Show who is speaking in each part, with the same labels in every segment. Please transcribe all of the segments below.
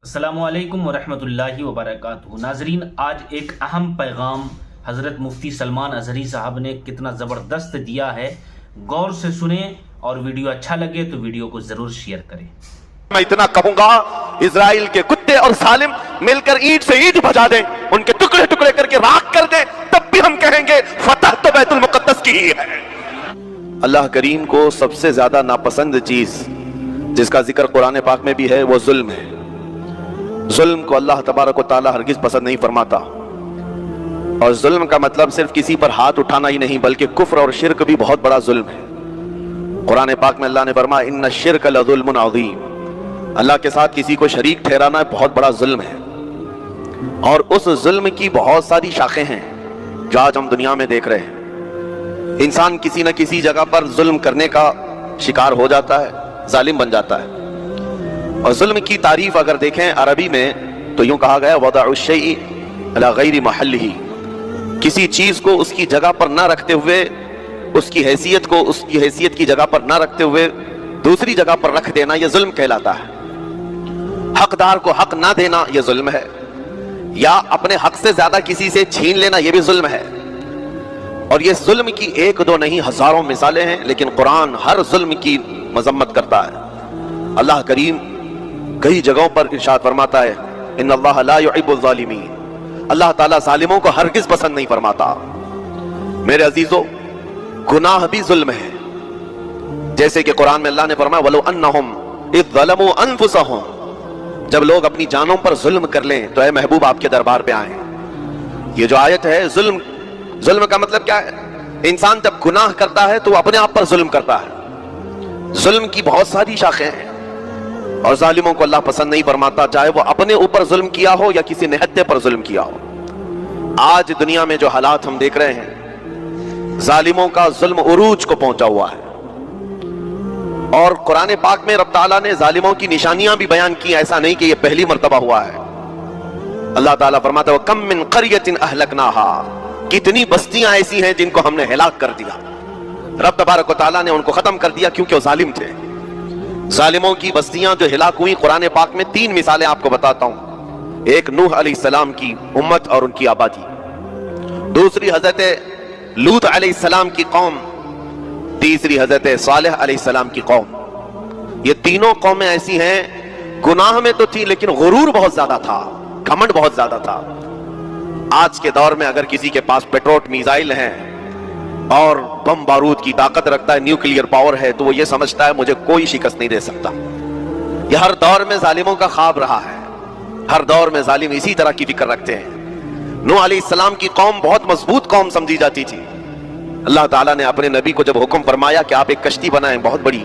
Speaker 1: अस्सलामुअलैकुम वरहमतुल्लाहि वबरकातुहू। नाजरीन, आज एक अहम पैगाम हज़रत मुफ्ती सलमान अज़हरी साहब ने कितना ज़बरदस्त दिया है, गौर से सुने और वीडियो अच्छा लगे तो वीडियो को ज़रूर शेयर करें।
Speaker 2: मैं इतना कहूंगा, इजराइल के कुत्ते और सालिम मिलकर ईंट से ईंट बजा दें, उनके टुकड़े टुकड़े करके राख कर दें, तब भी हम कहेंगे फतह तो बैतुल मुक़द्दस की ही है। अल्लाह करीम को सबसे ज्यादा नापसंद चीज जिसका जिक्र कुरान पाक में भी है वो जुल्म है। जुल्म को अल्लाह तबारक व तआला हरगिज पसंद नहीं फरमाता। और जुल्म का मतलब सिर्फ किसी पर हाथ उठाना ही नहीं, बल्कि कुफ्र और शिर्क भी बहुत बड़ा जुल्म है। कुरान पाक में अल्लाह ने फरमाया इन्ना शिर्क लज़ुल्मुन अज़ीम, अल्लाह के साथ किसी को शरीक ठहराना बहुत बड़ा जुल्म है। और उस जुल्म की बहुत सारी शाखें हैं जो आज हम दुनिया में देख रहे हैं। इंसान किसी न किसी जगह पर जुल्म करने का शिकार हो जाता है, जालिम बन जाता है। और जुल्म की तारीफ अगर देखें अरबी में तो यूं कहा गया वदअ शैइ अला गैरि महल्लिही, किसी चीज को उसकी जगह पर ना रखते हुए, उसकी हैसियत को उसकी हैसियत की जगह पर ना रखते हुए दूसरी जगह पर रख देना, यह जुल्म कहलाता है। हकदार को हक ना देना यह जुल्म है, या अपने हक से ज्यादा किसी से छीन लेना यह भी जुल्म है। और ये जुल्म की एक दो नहीं हजारों मिसालें हैं, लेकिन कुरान हर जुल्म की मजम्मत करता है। अल्लाह करीम कई जगहों पर इरशाद फरमाता है इन्नल्लाह ला युहिब्बुल ज़ालिमीन, अल्लाह ताला जालिमों को हरगिज पसंद नहीं फरमाता। मेरे अजीजों, गुनाह भी जुल्म है। जैसे कि कुरान में अल्लाह ने फरमाया वलो अन्नहुम इज़ ज़लमू अनफुसहुम, जब लोग अपनी जानों पर जुल्म कर लें तो ऐ महबूब आपके दरबार पे आए। ये जो आयत है, जुल्म का मतलब क्या है? इंसान जब गुनाह करता है तो अपने आप पर जुल्म करता है। जुल्म की बहुत सारी शाखें हैं और जालिमों को अल्लाह पसंद नहीं फरमाता, चाहे वो अपने ऊपर जुल्म किया हो या किसी निहत्ते पर जुल्म किया हो। आज दुनिया में जो हालात हम देख रहे हैं, जालिमों का जुल्म उरूज को पहुंचा हुआ है। और कुरान पाक में रब ताला ने जालिमों की निशानियां भी बयान की, ऐसा नहीं कि ये पहली मर्तबा हुआ है। अल्लाह ताला फरमाता है कम मिन क़रियतिन अहलकनाहा, कितनी बस्तियां ऐसी हैं जिनको हमने हिलाक कर दिया। रब तबारक व तआला ने उनको खत्म कर दिया क्योंकि वो जालिम थे। जालिमों की बस्तियां जो हिलाक हुई, कुरान पाक में तीन मिसालें आपको बताता हूं। एक नूह अलैहिस्सलाम की उम्मत और उनकी आबादी, दूसरी हजरत लूत अलैहिस्सलाम की कौम, तीसरी हजरत सालेह अलैहिस्सलाम की कौम। ये तीनों कौमें ऐसी हैं, गुनाह में तो थी लेकिन गुरूर बहुत ज्यादा था, घमंड बहुत ज्यादा था। आज के दौर में अगर किसी के पास पेट्रोल मिसाइल हैं और बम बारूद की ताकत रखता है, न्यूक्लियर पावर है, तो वो ये समझता है मुझे कोई शिकस्त नहीं दे सकता। यह हर दौर में जालिमों का ख्वाब रहा है। हर दौर में जालिम इसी तरह की फिक्र रखते हैं। नूह अलैहिस्सलाम की कौम बहुत मजबूत कौम समझी जाती थी। अल्लाह ताला ने अपने नबी को जब हुक्म फरमाया कि आप एक कश्ती बनाएं बहुत बड़ी,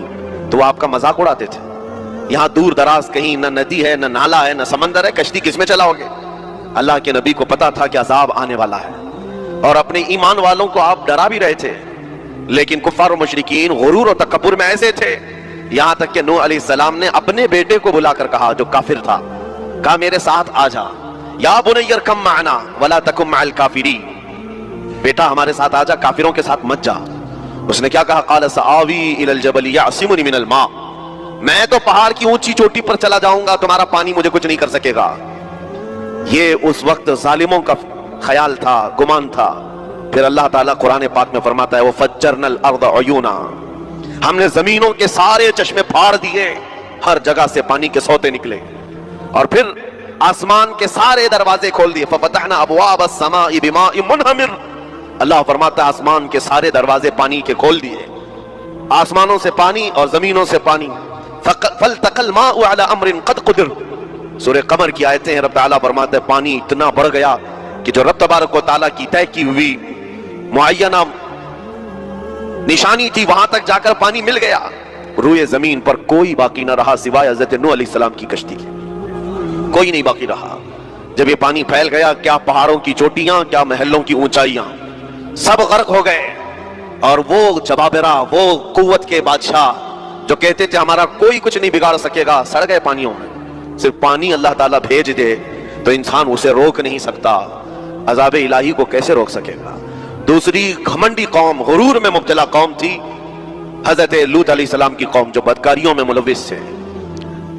Speaker 2: तो वो आपका मजाक उड़ाते थे। यहां दूर दराज कहीं न नदी है, न नाला है, न समंदर है, कश्ती किसमें चलाओगे? अल्लाह के नबी को पता था कि अजाब आने वाला है, और अपने ईमान वालों को आप डरा भी रहे थे। लेकिन कुफ्फार और मुशरिकीन गुरूर और तकब्बुर में ऐसे थे, यहां तक कि नूह अलैहिस्सलाम ने अपने बेटे को बुलाकर कहा, जो काफिर था, कहा मेरे साथ आ जा, या बुनय्या इरकम माना वला तकुम मअल काफिरीन, बेटा हमारे साथ आ जा, काफिरों के साथ मत जा। उसने क्या कहा? क़ाल सआवी इलल जबल यअसिमुनी मिनल मा, मैं तो पहाड़ की ऊंची चोटी पर चला जाऊंगा, तुम्हारा पानी मुझे कुछ नहीं कर सकेगा। ये उस वक्त जालिमों का ख्याल था, गुमान था। फिर अल्लाह ताला कुरान पाक में फरमाता है वो फज्जरनल अर्द उयूना, हमने जमीनों के सारे चश्मे फाड़ दिए, हर जगह से पानी के सोते निकले। और फिर आसमान के सारे दरवाजे खोल दिए, फफतहना अबवाबस समाई बिमाइन मुनहमिर, अल्लाह फरमाता है आसमान के सारे दरवाजे पानी के खोल दिए, आसमानों से पानी और जमीनों से पानी। फल्तकल माउ अला अम्रिन क़द क़ुदिर, सूरह कमर की आयतें हैं। रब ताला फरमाता है पानी इतना बढ़ गया कि जो रब तबारक व तआला की तय की हुई मुअय्यना निशानी थी, वहां तक जाकर पानी मिल गया। रूए जमीन पर कोई बाकी न रहा सिवाय हजरत नूह अलैहिस्सलाम की कश्ती के, कोई नहीं बाकी रहा। जब ये पानी फैल गया, क्या पहाड़ों की चोटियां, क्या महलों की ऊंचाइयां, सब गर्क हो गए। और वो जबाबरा, वो कुव्वत के बादशाह जो कहते थे हमारा कोई कुछ नहीं बिगाड़ सकेगा, सड़ गए पानियों में। सिर्फ पानी अल्लाह ताला भेज दे तो इंसान उसे रोक नहीं सकता, अज़ाब इलाही को कैसे रोक सकेगा? दूसरी घमंडी कौम, गुरूर में मुब्तला कौम थी हजरत लूत अलैहिस्सलाम की कौम, जो बदकारियों में मुलव्विस थे।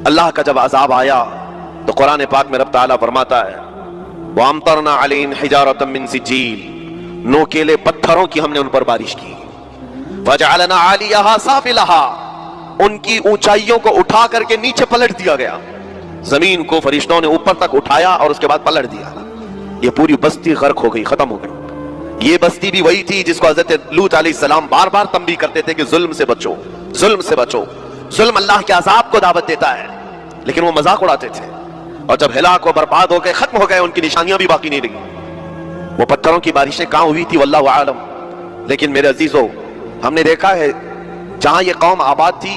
Speaker 2: अल्लाह का जब अजाब आया تو قرآن پاک میں رب تعالیٰ فرماتا ہے وَأَمْطَرْنَا عَلَيْهِمْ حِجَارَةً مِّن سِجِّيلٍ، نوکیلے پتھروں کی ہم نے ان پر بارش کی. وَجَعَلْنَا عَالِيَهَا سَافِلَهَا، ان کی اونچائیوں کو اٹھا کر کے نیچے پلٹ دیا گیا. زمین کو فرشتوں نے اوپر تک اٹھایا اور اس کے بعد پلٹ دیا. یہ پوری بستی غرق ہو گئی، ختم ہو گئی. یہ بستی بھی وہی تھی جس کو حضرت لوط علیہ السلام بار بار تنبیہ کرتے تھے کہ ظلم سے بچو، ظلم سے بچو. ظلم اللہ کے عذاب کو دعوت دیتا ہے، لیکن وہ مذاق اڑاتے تھے. اور جب ہلاک و برباد ہو گئے، ختم ہو گئے، ان کی نشانیاں بھی باقی نہیں رہی. وہ پتھروں کی بارشیں کہاں ہوئی تھی واللہ عالم. لیکن میرے عزیزو، ہم نے دیکھا ہے جہاں یہ قوم آباد تھی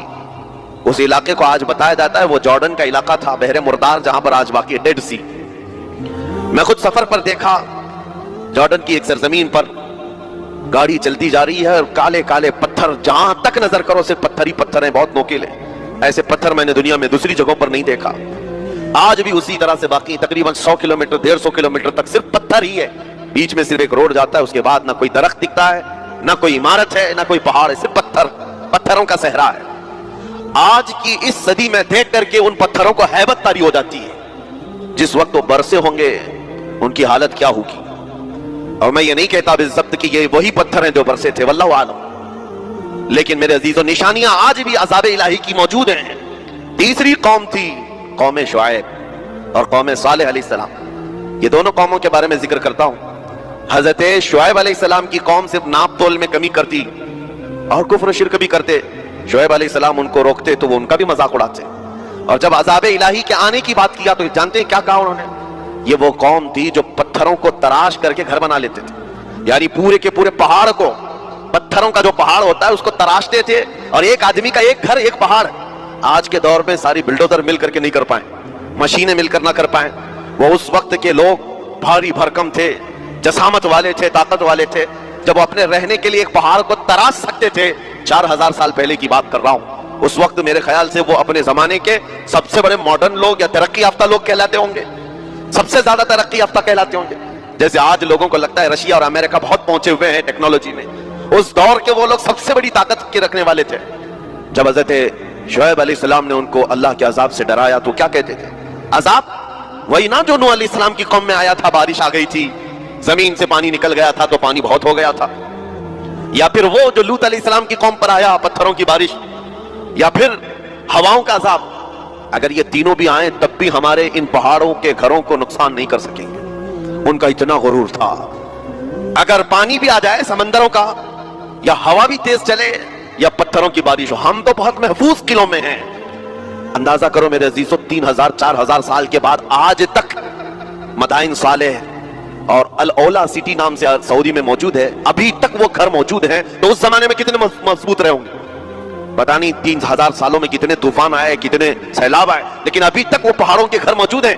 Speaker 2: اس علاقے کو آج بتایا جاتا ہے وہ جارڈن کا علاقہ تھا، بحر مردار، جہاں پر آج باقی ہے ڈیڈ سی. میں خود سفر پر دیکھا جارڈن کی ایک سرزمین پر گاڑی چلتی جا رہی ہے اور کالے کالے پتھر، جہاں تک نظر کرو صرف پتھر ہی پتھر ہیں، بہت نوکیلے. ایسے پتھر میں نے دنیا میں دوسری جگہوں پر نہیں دیکھا. آج بھی اسی طرح سے باقی تقریباً 100 کلومیٹر 150 کلومیٹر تک صرف پتھر ہی ہے. بیچ میں صرف ایک روڈ جاتا ہے، اس کے بعد نہ کوئی درخت دکھتا ہے، نہ کوئی عمارت ہے، نہ کوئی پہاڑ ہے، صرف پتھر، پتھروں کا صحرا ہے. آج کی اس صدی میں دیکھ کر کے ان پتھروں کو ہیبت طاری ہو جاتی ہے. جس وقت وہ برسے ہوں گے ان کی حالت کیا ہوگی. اور میں یہ نہیں کہتا بالضبط کہ یہ وہی پتھر ہیں جو برسے تھے، واللہ عالم. لیکن میرے عزیزو، نشانیاں آج بھی عذاب الہی کی موجود ہیں. تیسری قوم تھی قوم شعیب اور قوم صالح علیہ السلام. یہ دونوں قوموں کے بارے میں ذکر کرتا ہوں. حضرت شعیب علیہ السلام کی قوم صرف ناپ تول میں کمی کرتی اور کفر و شرک بھی کرتے. شعیب علیہ السلام ان کو روکتے تو وہ ان کا بھی مذاق اڑاتے. اور جب عذاب الہی کے آنے کی بات کیا تو جانتے ہیں کیا کہا انہوں نے؟ یہ وہ قوم تھی جو پتھروں کو تراش کر کے گھر بنا لیتے تھے. یعنی پورے کے پورے پہاڑ کو، پتھروں کا جو پہاڑ ہوتا ہے اس کو تراشتے تھے، اور ایک آدمی کا ایک گھر ایک پہاڑ. آج کے دور میں ساری بلڈوزر مل کر کے نہیں کر پائیں، مشینیں مل کر نہ کر پائیں. وہ اس وقت کے لوگ بھاری بھرکم تھے، جسامت والے تھے، طاقت والے تھے. جب وہ اپنے رہنے کے لیے ایک پہاڑ کو تراش سکتے تھے، 4000 سال پہلے کی بات کر رہا ہوں. اس وقت میرے خیال سے وہ اپنے زمانے کے سب سے بڑے ماڈرن لوگ یا ترقی یافتہ لوگ کہلاتے ہوں گے، سب سے زیادہ ترقی یافتہ کہلاتے ہوں گے. جیسے آج لوگوں کو لگتا ہے رشیا اور امریکہ بہت پہنچے ہوئے ہیں ٹیکنالوجی میں، اس دور کے وہ لوگ سب سے بڑی طاقت کے رکھنے والے تھے. جب حضرت شعیب علیہ السلام نے ان کو اللہ کے عذاب سے ڈرایا تو کیا کہتے تھے؟ عذاب وہی نا جو نوح علیہ السلام کی قوم میں آیا تھا، بارش آ گئی تھی، زمین سے پانی نکل گیا تھا تو پانی بہت ہو گیا تھا. یا پھر وہ جو لوط علیہ السلام کی قوم پر آیا، پتھروں کی بارش، یا پھر ہواؤں کا عذاب. اگر یہ تینوں بھی آئیں تب بھی ہمارے ان پہاڑوں کے گھروں کو نقصان نہیں کر سکیں گے. ان کا اتنا غرور تھا. اگر پانی بھی آ جائے سمندروں کا، یا ہوا بھی تیز چلے، یا پتھروں کی بارش ہو، ہم تو بہت محفوظ قلعوں میں ہیں. اندازہ کرو میرے عزیزو، 3000 4000 سال کے بعد آج تک مدائن صالح اور الاولا سٹی نام سے سعودی میں موجود ہے، ابھی تک وہ گھر موجود ہیں. تو اس زمانے میں کتنے مضبوط رہے ہوں گے پتہ نہیں. 3000 سالوں میں کتنے طوفان آئے، کتنے سیلاب آئے، لیکن ابھی تک وہ پہاڑوں کے گھر موجود ہیں.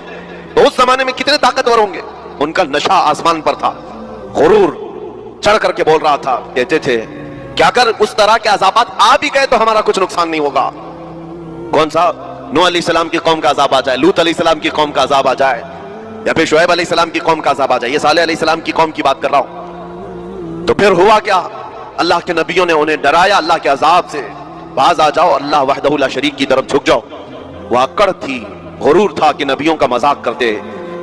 Speaker 2: تو اس زمانے میں کتنے طاقتور ہوں گے. ان کا نشہ آسمان پر تھا، غرور چڑھ کر کے بول رہا تھا. کہتے تھے کہ اگر اس طرح کے عذابات آ بھی گئے تو ہمارا کچھ نقصان نہیں ہوگا. کون سا؟ نوح علیہ السلام کی قوم کا عذاب آ جائے، لوط علیہ السلام کی قوم کا عذاب آ جائے، یا پھر شعیب علیہ السلام کی قوم کا عذاب آ جائے. یہ صالح علیہ السلام کی قوم کی بات کر رہا ہوں. تو پھر ہوا کیا؟ اللہ کے نبیوں نے انہیں ڈرایا اللہ کے عذاب سے. باز آ جاؤ، اللہ وحدہ لا شریک کی طرف جھک جاؤ. وہ اکڑ تھی، غرور تھا کہ نبیوں کا مذاق کرتے.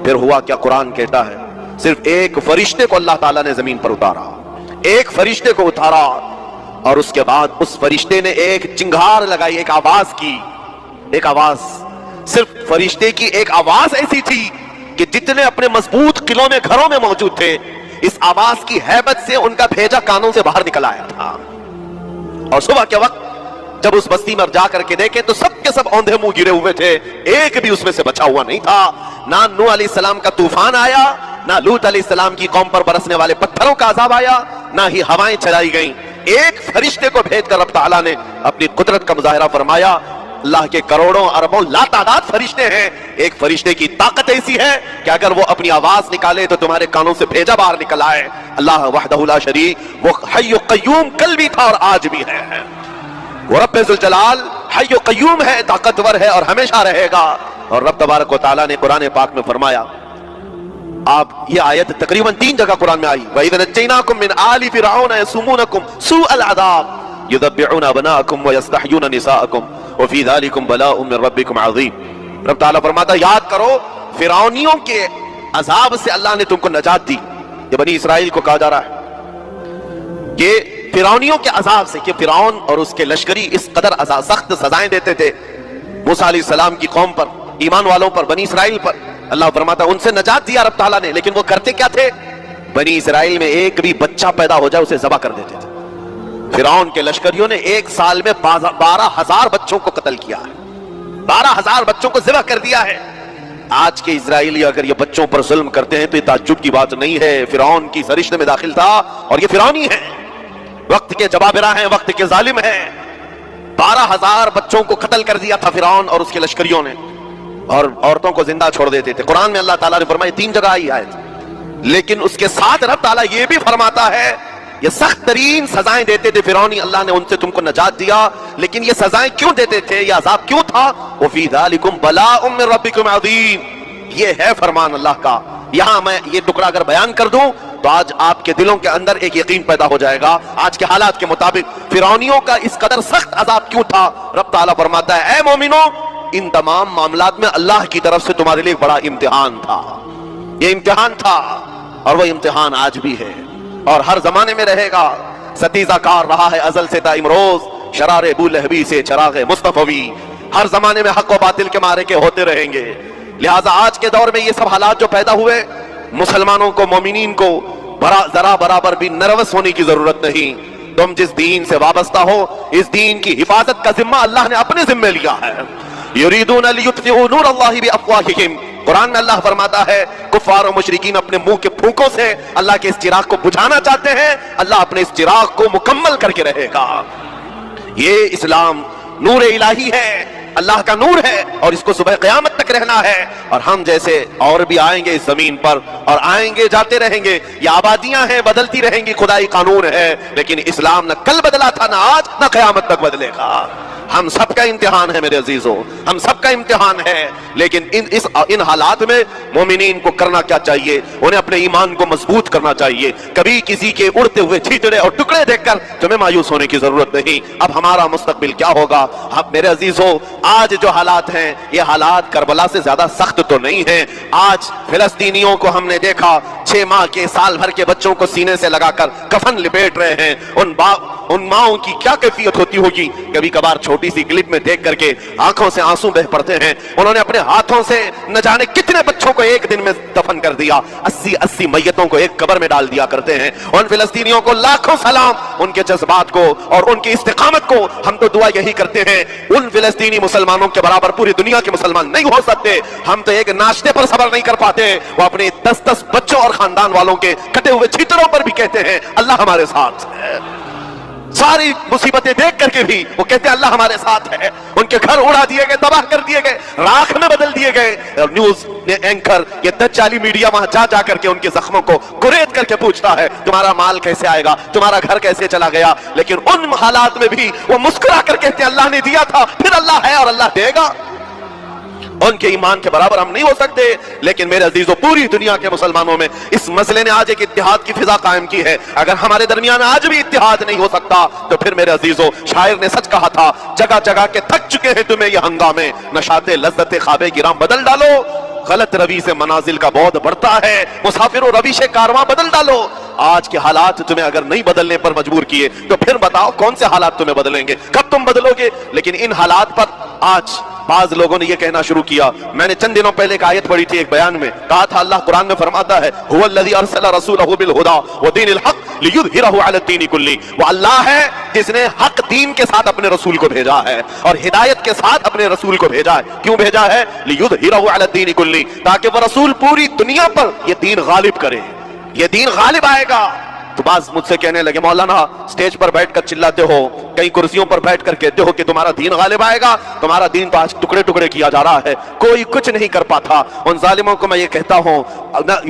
Speaker 2: پھر ہوا کیا؟ قرآن کہتا ہے صرف ایک فرشتے کو اللہ تعالیٰ نے زمین پر اتارا، ایک فرشتے کو اتارا، اور اس کے بعد اس فرشتے نے ایک چنگھار لگائی، ایک آواز کی. ایک آواز، صرف فرشتے کی ایک آواز ایسی تھی کہ جتنے اپنے مضبوط قلعوں میں گھروں میں موجود تھے، اس آواز کی ہیبت سے ان کا بھیجا کانوں سے باہر نکل آیا تھا. اور صبح کے وقت جب اس بستی میں جا کر کے دیکھے تو سب کے سب اوندھے منہ گرے ہوئے تھے، ایک بھی اس میں سے بچا ہوا نہیں تھا. نہ نوح علیہ السلام کا طوفان آیا، نہ لوط علیہ السلام کی قوم پر برسنے والے پتھروں کا عذاب آیا، نہ ہی ہوائیں چلائی گئیں. ایک فرشتے کو بھیج کر رب تعالیٰ نے اپنی قدرت کا مظاہرہ فرمایا. اللہ کے کروڑوں اربوں لا تعداد فرشتے ہیں، ایک فرشتے کی طاقت ایسی ہے کہ اگر وہ اپنی آواز نکالے تو تمہارے کانوں سے بھیجا باہر نکل آئے. اللہ وحدہ لا شریک، وہ حی و قیوم کل بھی تھا اور آج بھی ہے. وہ رب ذوالجلال حی و قیوم ہے، طاقتور ہے اور ہمیشہ رہے گا. اور رب تبارک و تعالیٰ نے قرآن پاک میں فرمایا، آپ یہ آیت تقریباً 3 جگہ قرآن میں آئی، وَإِذَا نَجَّيْنَاكُم مِّنْ آلِ فِرْعَوْنَ يَسُومُونَكُمْ سُوءَ الْعَذَابِ يُذَبِّحُونَ أَبْنَاءَكُمْ وَيَسْتَحْيُونَ نِسَاءَكُمْ وَفِي ذَلِكُمْ بَلَاءٌ مِّن رَّبِّكُمْ عَظِيمٌ. रब ताला फरमाता याद करो फिरौनियों के अजाब से अल्लाह ने तुमको नजात दी। ये बनी इसराइल को कहा जा रहा है कि फिरौनियों के अजाब से, कि फिरौन और उसके लश्करी इस कदर सख्त सजाएं देते थे मूसा अलैहिस्सलाम की कौम पर, ईमान वालों पर, बनी इसराइल पर। अल्लाह फरमाता उनसे नजात दिया रब ताला ने, लेकिन वो करते क्या थे? बनी इसराइल में एक भी बच्चा पैदा हो जाए उसे ज़बह कर देते थे। फिरौन के लश्करियों ने एक साल में 12,000 बच्चों को कत्ल किया है, 12,000 बच्चों को ज़बह कर दिया है। आज के इजराइली अगर ये बच्चों पर जुल्म करते हैं तो ये ताज्जुब की बात नहीं है। फिरौन की सरिश्त में दाखिल था और ये फिरौनी है, वक्त के जबाबिरा हैं, वक्त के जालिम हैं। 12,000 बच्चों को कत्ल कर दिया था फिरौन और उसके लश्करियों ने, और औरतों को जिंदा छोड़ देते थे। कुरान में अल्लाह ताला ने फरमाया, 3 जगह आई आयत, लेकिन उसके साथ रब ताला ये भी फरमाता है ये सख्त तरीन सजाएं देते थे फिरौनी, अल्लाह ने उनसे तुमको नजात दिया। लेकिन ये सजाएं क्यों देते थे, ये अजाब क्यों था? वो फी ज़ालिकुम बलाउम मिन रब्बिकुम अज़ीम, ये है फरमान अल्लाह का। यहां मैं ये टुकड़ा अगर बयान कर दूं तो आज आपके दिलों के अंदर एक यकीन पैदा हो जाएगा। आज के हालात के मुताबिक फिरौनियों का इस कदर सख्त अजाब क्यों था? रब ताला फरमाता है, ऐ मोमिनो, इन तमाम मामलात में अल्लाह की तरफ से तुम्हारे लिए एक बड़ा इम्तिहान था। ये इम्तिहान था और वह इम्तिहान आज भी है और हर जमाने में रहेगा। सतीजा कार रहा है अजल से ताइमरोज, शरारे बुलहबी से चरागे मुस्तफवी। हर जमाने में हक व बातिल के मारे के होते रहेंगे। लिहाजा आज के दौर में ये सब हालात जो पैदा हुए, मुसलमानों को, मोमिनीन को जरा बराबर भी नर्वस होने की जरूरत नहीं। तुम जिस दीन से वाबस्ता हो, इस दीन की हिफाजत का जिम्मा अल्लाह ने अपने जिम्मे लिया है। युरीदून लियुत्फिऊ नूरल्लाहि बिअफ़वाहिहिम, कुरान में अल्लाह फरमाता है कुफार और मुशरिकीन अपने मुंह के फूंकों से अल्लाह के इस चिराग को बुझाना चाहते हैं, अल्लाह अपने इस चिराग को मुकम्मल करके रहेगा। ये इस्लाम नूर इलाही है, अल्लाह का नूर है और इसको सुबह क़यामत तक रहना है। और हम जैसे और भी आएंगे इस जमीन पर और आएंगे जाते रहेंगे। ये आबादियां हैं, बदलती रहेंगी, खुदाई कानून है, लेकिन इस्लाम न कल बदला था, न आज, न क़यामत तक बदलेगा। हम सबका इम्तिहान है मेरे अजीजों, हम सबका इम्तिहान है। लेकिन इन हालात में मोमिनीन को करना क्या चाहिए? उन्हें अपने ईमान को मजबूत करना चाहिए। कभी किसी के उड़ते हुए छींटड़े और टुकड़े देखकर तुम्हें मायूस होने की जरूरत नहीं। अब हमारा मुस्तकबिल क्या होगा? अब मेरे अजीजों, आज जो हालात हैं ये हालात करबला से ज्यादा सख्त तो नहीं है। आज फिलिस्तीनियों को हमने देखा 6 माह के, साल भर के बच्चों को सीने से लगाकर कफन लिपेट रहे हैं। उन माओं की क्या कैफियत होती होगी? कभी कभार छोटी सी क्लिप में देख करके आंखों से आंसू बह पड़ते हैं। उन्होंने अपने हाथों से न जाने कितने बच्चों को एक दिन में दफन कर दिया। 80-80 मैयतों को एक कब्र में डाल दिया करते हैं। उन फिलिस्तीनियों को लाखों सलाम, उनके जज्बात को और उनकी इस्तिकामत को। हम तो दुआ यही करते हैं, उन फिलिस्तीनी मुसलमानों के बराबर पूरी दुनिया के मुसलमान नहीं हो सकते। हम तो एक नाश्ते पर सब्र नहीं कर पाते, वो अपने 10-10 बच्चों और खानदान वालों के कटे हुए छींटरों पर भी कहते हैं अल्लाह हमारे साथ है। सारी मुसीबतें देख करके भी वो कहते हैं अल्लाह हमारे साथ है। उनके घर उड़ा दिए गए, तबाह कर दिए गए, राख में बदल दिए गए। और न्यूज एंकर, ये दज्जाली मीडिया वहां जा करके उनके जख्मों को कुरेद करके पूछता है तुम्हारा माल कैसे आएगा, तुम्हारा घर कैसे चला गया। लेकिन उन हालात में भी वो मुस्कुरा कर कहते हैं अल्लाह ने दिया था, फिर अल्लाह है और अल्लाह देगा। उनके ईमान के बराबर हम नहीं हो सकते। लेकिन मेरे अजीजों, पूरी दुनिया के मुसलमानों में इस मसले ने आज एक इत्तिहाद की फिजा कायम की है। अगर हमारे दरमियान आज भी इत्तिहाद नहीं हो सकता तो फिर मेरे अजीजों, शायर ने सच कहा था, जगह जगह के थक चुके हैं तुम्हें ये हंगामे, नशाते लज्जते ख्वाबे की राह बदल डालो। गलत रवि से मनाजिल का बहुत बढ़ता है, मुसाफिरों रवि से कारवां बदल डालो। आज के हालात तुम्हें अगर नहीं बदलने पर मजबूर किए तो फिर बताओ कौन से हालात तुम्हें बदलेंगे, कब तुम बदलोगे? लेकिन इन हालात पर आज बाज लोगों ने यह कहना शुरू किया। मैंने चंद दिनों पहले एक आयत पढ़ी थी, एक बयान में कहा था, अल्लाह कुरान में फरमाता है हुवल्लज़ी अरसला रसूलहु बिल हुदा व दीनिल हक लियुज़हिरहु अला दीनि कुल्ली। वो अल्लाह है जिसने हक दीन के साथ अपने रसूल को भेजा है और हिदायत के साथ अपने रसूल को भेजा है। क्यों भेजा है? लियुज़हिरहु अला दीनि कुल्ली, ताकि वह रसूल पूरी दुनिया पर यह दीन गालिब करे। ये दीन गालिब आएगा। तो बाज मुझसे कहने लगे, मौलाना स्टेज पर बैठकर चिल्लाते हो, कई कुर्सियों पर बैठकर कहते हो कि तुम्हारा दीन गालिब आएगा, तुम्हारा दीन तो आज टुकड़े टुकड़े किया जा रहा है, कोई कुछ नहीं कर पाता। उन जालिमों को मैं ये कहता हूँ,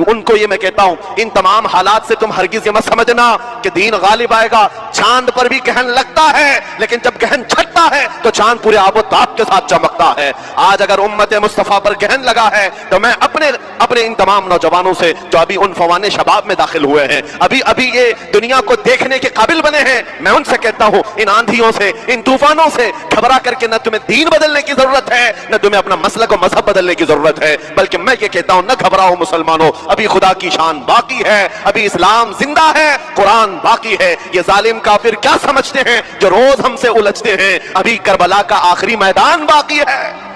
Speaker 2: उनको ये मैं कहता हूँ, इन तमाम हालात से तुम हरगिज ये मत समझना कि दीन गालिब आएगा। चांद पर भी कहन लगता है, लेकिन जब कहन छटता है तो चांद पूरे आबो ताब के साथ चमकता है। आज अगर उम्मत मुस्तफा पर कहन लगा है तो मैं अपने इन तमाम नौजवानों से जो अभी उन फवाने शबाब में दाखिल हुए हैं, अभी یہ دنیا کو دیکھنے کے قابل بنے ہیں، میں ان سے کہتا ہوں ان آندھیوں سے، ان طوفانوں سے گھبرا کر کے نہ تمہیں دین بدلنے کی ضرورت ہے، نہ تمہیں اپنا مسلک و مذہب بدلنے کی ضرورت ہے، بلکہ میں یہ کہتا ہوں نہ گھبراؤ مسلمانوں، ابھی خدا کی شان باقی ہے، ابھی اسلام زندہ ہے، قرآن باقی ہے۔ یہ ظالم کافر کیا سمجھتے ہیں جو روز ہم سے الجھتے ہیں؟ ابھی کربلا کا آخری میدان باقی ہے۔